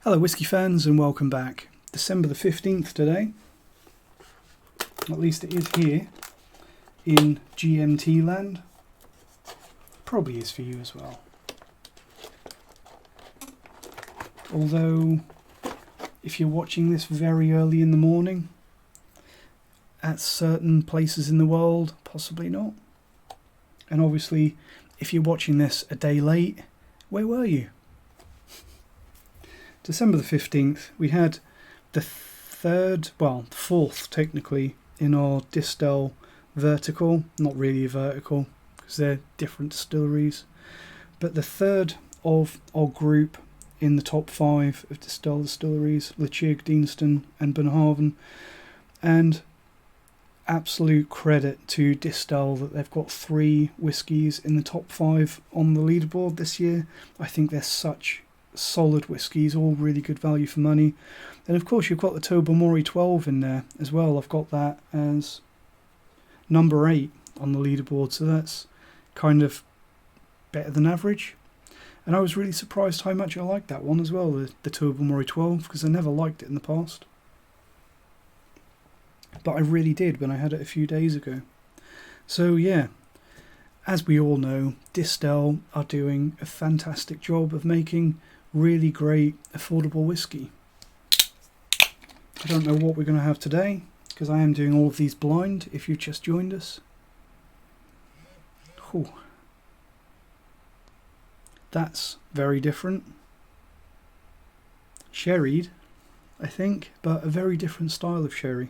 Hello whisky fans and welcome back. December the 15th today. At least it is here in GMT land. Probably is for you as well. Although if you're watching this very early in the morning, at certain places in the world, possibly not. And obviously if you're watching this a day late, where were you? December the 15th, we had the fourth technically in our Distel vertical, not really a vertical because they're different distilleries, but the third of our group in the top 5 of Distel distilleries, Ledaig, Deanston and Bunnahabhain, and absolute credit to Distel that they've got 3 whiskies in the top 5 on the leaderboard this year. I think they're such solid whiskies, all really good value for money. And of course you've got the Tobermory 12 in there as well. I've got that as number 8 on the leaderboard, so that's kind of better than average. And I was really surprised how much I liked that one as well, the Tobermory 12, because I never liked it in the past. But I really did when I had it a few days ago. So yeah, as we all know, Distel are doing a fantastic job of making really great affordable whiskey. I don't know what we're going to have today because I am doing all of these blind if you've just joined us. Whew. That's very different. Sherried, I think, but a very different style of sherry.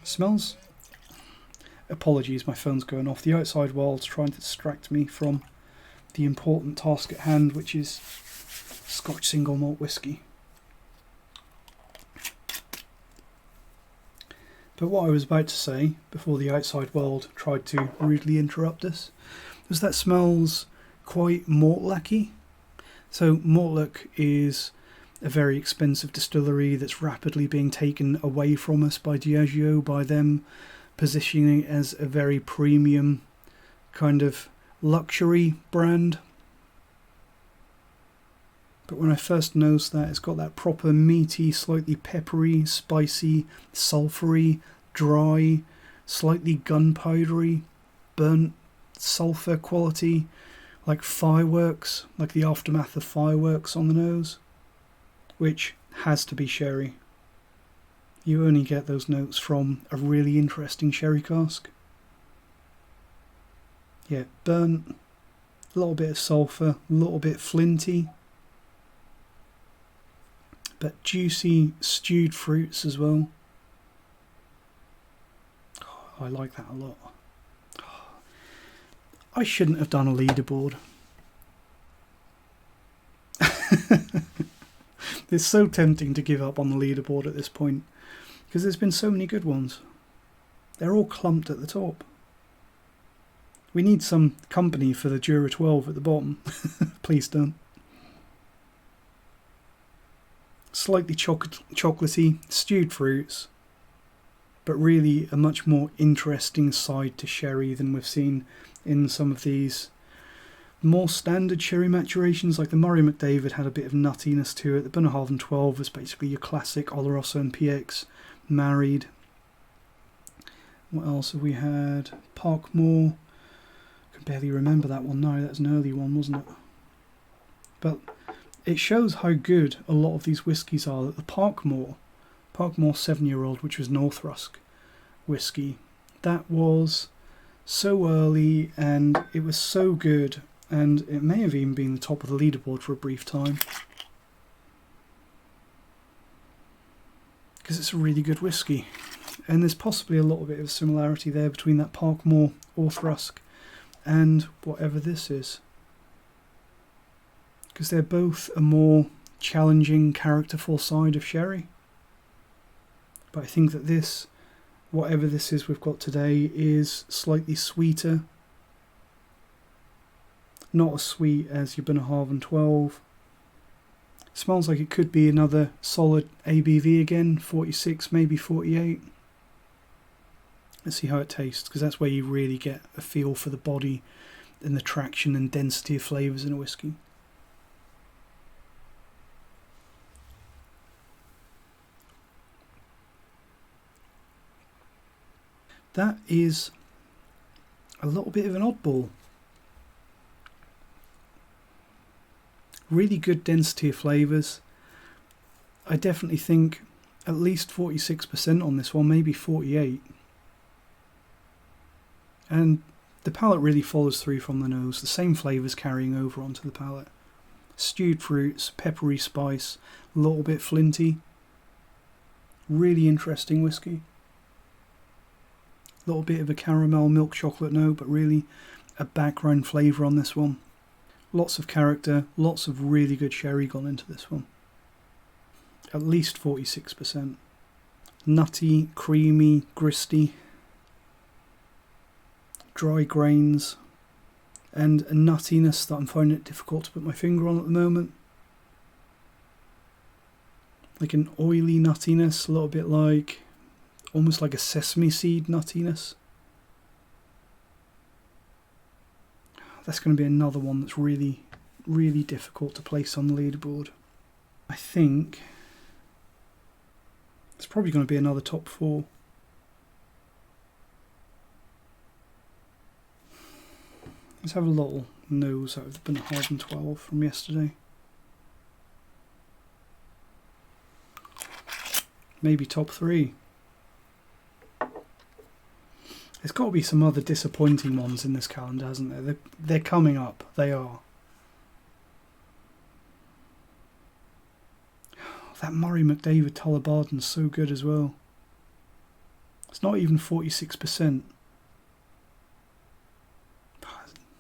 Smells. Apologies, my phone's going off. The outside world's trying to distract me from the important task at hand, which is Scotch single malt whiskey. But what I was about to say, before the outside world tried to rudely interrupt us, was that smells quite Mortlach-y. So Mortlach is a very expensive distillery that's rapidly being taken away from us by Diageo, by them positioning it as a very premium kind of luxury brand. But when I first noticed that, it's got that proper meaty, slightly peppery, spicy, sulphury, dry, slightly gunpowdery, burnt sulphur quality, like fireworks, like the aftermath of fireworks on the nose, which has to be sherry. You only get those notes from a really interesting sherry cask. Yeah, burnt, a little bit of sulphur, a little bit flinty, but juicy stewed fruits as well. Oh, I like that a lot. Oh, I shouldn't have done a leaderboard. It's so tempting to give up on the leaderboard at this point, because there's been so many good ones. They're all clumped at the top. We need some company for the Jura 12 at the bottom. Please don't. Slightly chocolatey, stewed fruits, but really a much more interesting side to sherry than we've seen in some of these more standard sherry maturations. Like the Murray McDavid had a bit of nuttiness to it. The Bunnahabhain 12 was basically your classic Oloroso and PX married. What else have we had? Parkmore. I can barely remember that one now. That was an early one, wasn't it? But it shows how good a lot of these whiskies are. That the Parkmore 7-year-old, which was an Auchroisk whiskey, that was so early and it was so good, and it may have even been the top of the leaderboard for a brief time because it's a really good whiskey. And there's possibly a little bit of similarity there between that Parkmore Auchroisk and whatever this is, because they're both a more challenging, characterful side of sherry. But I think that this, whatever this is we've got today, is slightly sweeter. Not as sweet as your Bunnahabhain 12. Smells like it could be another solid ABV again, 46, maybe 48. Let's see how it tastes, because that's where you really get a feel for the body and the traction and density of flavours in a whiskey. That is a little bit of an oddball. Really good density of flavours. I definitely think at least 46% on this one, maybe 48%. And the palate really follows through from the nose. The same flavours carrying over onto the palate. Stewed fruits, peppery spice, a little bit flinty. Really interesting whiskey. A little bit of a caramel milk chocolate note, but really a background flavour on this one. Lots of character, lots of really good sherry gone into this one. At least 46%. Nutty, creamy, gristy. Dry grains. And a nuttiness that I'm finding it difficult to put my finger on at the moment. Like an oily nuttiness, a little bit like, almost like a sesame seed nuttiness. That's going to be another one that's really, really difficult to place on the leaderboard. I think it's probably going to be another top 4. Let's have a little nose out of the Bunnahabhain 12 from yesterday. Maybe top 3. There's got to be some other disappointing ones in this calendar, hasn't there? They're coming up. They are. That Murray McDavid Tullibardine's so good as well. It's not even 46%.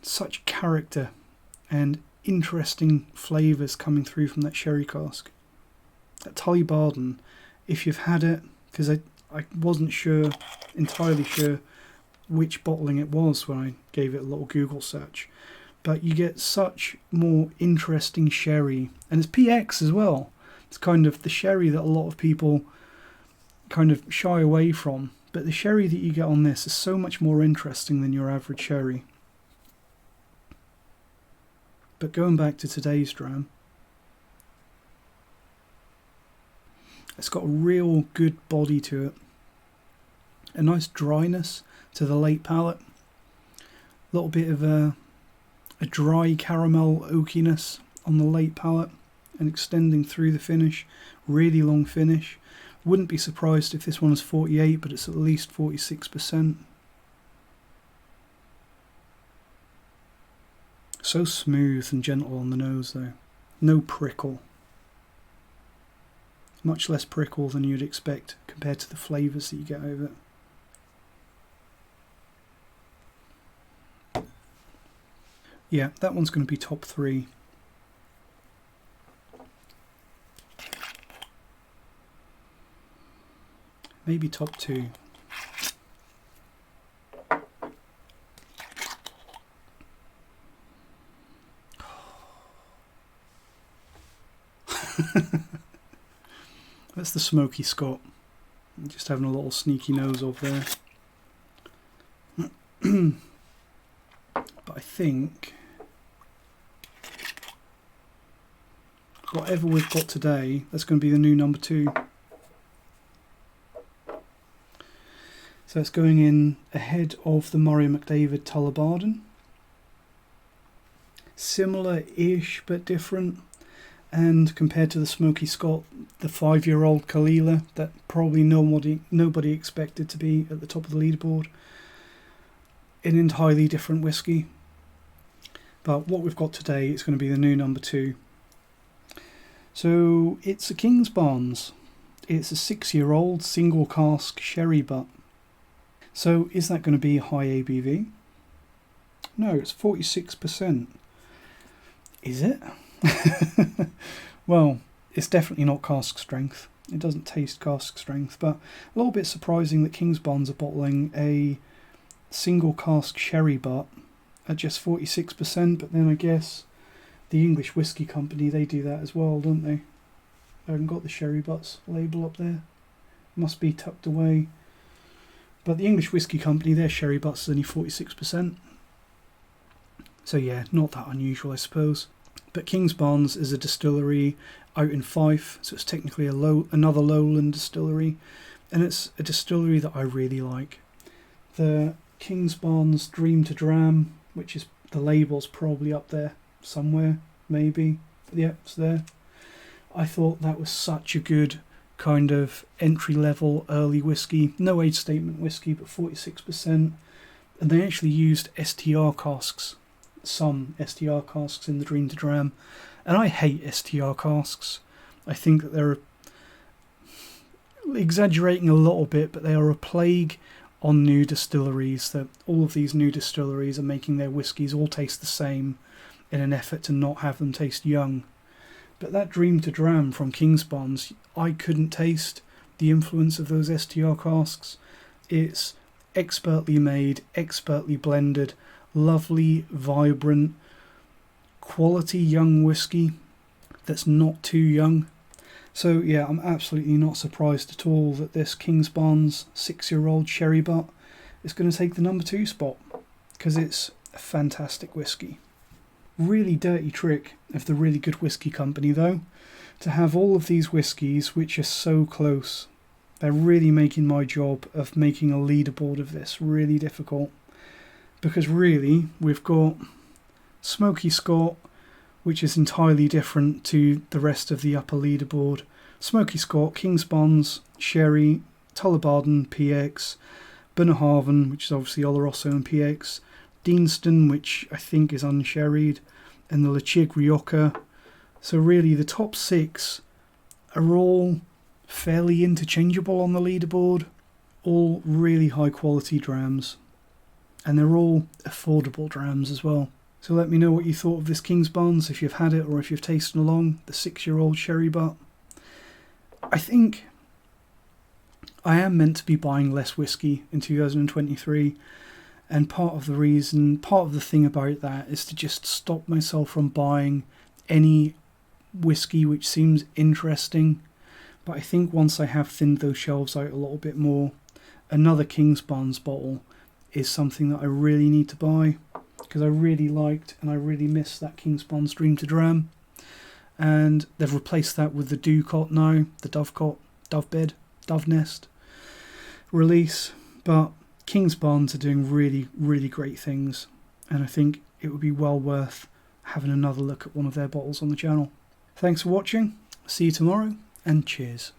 Such character and interesting flavours coming through from that sherry cask. That Tullibardine, if you've had it, because I wasn't entirely sure which bottling it was when I gave it a little Google search, but you get such more interesting sherry, and it's PX as well. It's kind of the sherry that a lot of people kind of shy away from, but the sherry that you get on this is so much more interesting than your average sherry. But going back to today's dram, it's got a real good body to it, a nice dryness to the late palate, a little bit of a dry caramel oakiness on the late palate and extending through the finish, really long finish. Wouldn't be surprised if this one is 48, but it's at least 46%. So smooth and gentle on the nose though, no prickle. Much less prickle than you'd expect compared to the flavours that you get over it. Yeah, that one's going to be top 3. Maybe top 2. That's the Smoky Scot. Just having a little sneaky nose off there. But I think whatever we've got today, that's going to be the new number 2. So it's going in ahead of the Murray McDavid Tullibardine. Similar-ish but different. And compared to the Smoky Scot, the 5-year-old Kalila that probably nobody expected to be at the top of the leaderboard. An entirely different whiskey. But what we've got today is going to be the new number 2. So it's a Kingsbarns. It's a 6-year-old single cask sherry butt. So is that going to be high ABV? No, it's 46%. Is it? Well, it's definitely not cask strength. It doesn't taste cask strength, but a little bit surprising that Kingsbarns are bottling a single cask sherry butt at just 46%, but then I guess the English Whisky Company, they do that as well, don't they? I haven't got the sherry butts label up there. Must be tucked away. But the English Whisky Company, their sherry butts is only 46%. So yeah, not that unusual, I suppose. But Kingsbarns is a distillery out in Fife, so it's technically another lowland distillery, and it's a distillery that I really like. The Kingsbarns Dream to Dram, which is, the label's probably up there somewhere, maybe. Yeah, it's there. I thought that was such a good kind of entry-level early whiskey. No age statement whiskey, but 46%. And they actually used STR casks, some STR casks in the Dream to Dram. And I hate STR casks. I think that they're exaggerating a little bit, but they are a plague on new distilleries. That all of these new distilleries are making their whiskies all taste the same in an effort to not have them taste young. But that Dream to Dram from Kingsbarns, I couldn't taste the influence of those STR casks. It's expertly made, expertly blended, lovely, vibrant, quality young whiskey that's not too young. So yeah, I'm absolutely not surprised at all that this Kingsbarns 6-year-old sherry butt is going to take the number 2 spot, because it's a fantastic whiskey. Really dirty trick of the Really Good Whiskey Company though, to have all of these whiskies which are so close. They're really making my job of making a leaderboard of this really difficult, because really we've got Smoky Scot, which is entirely different to the rest of the upper leaderboard. Smoky Scot, Kingsbarns, Sherry, Tullibardine, PX, Bunnahabhain, which is obviously Oloroso and PX, Deanston, which I think is unsherried, and the Ledaig Rioja. So really the top 6 are all fairly interchangeable on the leaderboard, all really high quality drams, and they're all affordable drams as well. So let me know what you thought of this Kingsbarns, if you've had it or if you've tasted along, the 6-year-old sherry butt. I think I am meant to be buying less whiskey in 2023, and part of the thing about that is to just stop myself from buying any whiskey which seems interesting. But I think once I have thinned those shelves out a little bit more, another Kingsbarns bottle is something that I really need to buy, because I really liked and I really missed that Kingsbarns Dream to Dram. And they've replaced that with the Ducot now, the Dove Nest release. But Kingsbarns are doing really, really great things, and I think it would be well worth having another look at one of their bottles on the channel. Thanks for watching, see you tomorrow, and cheers.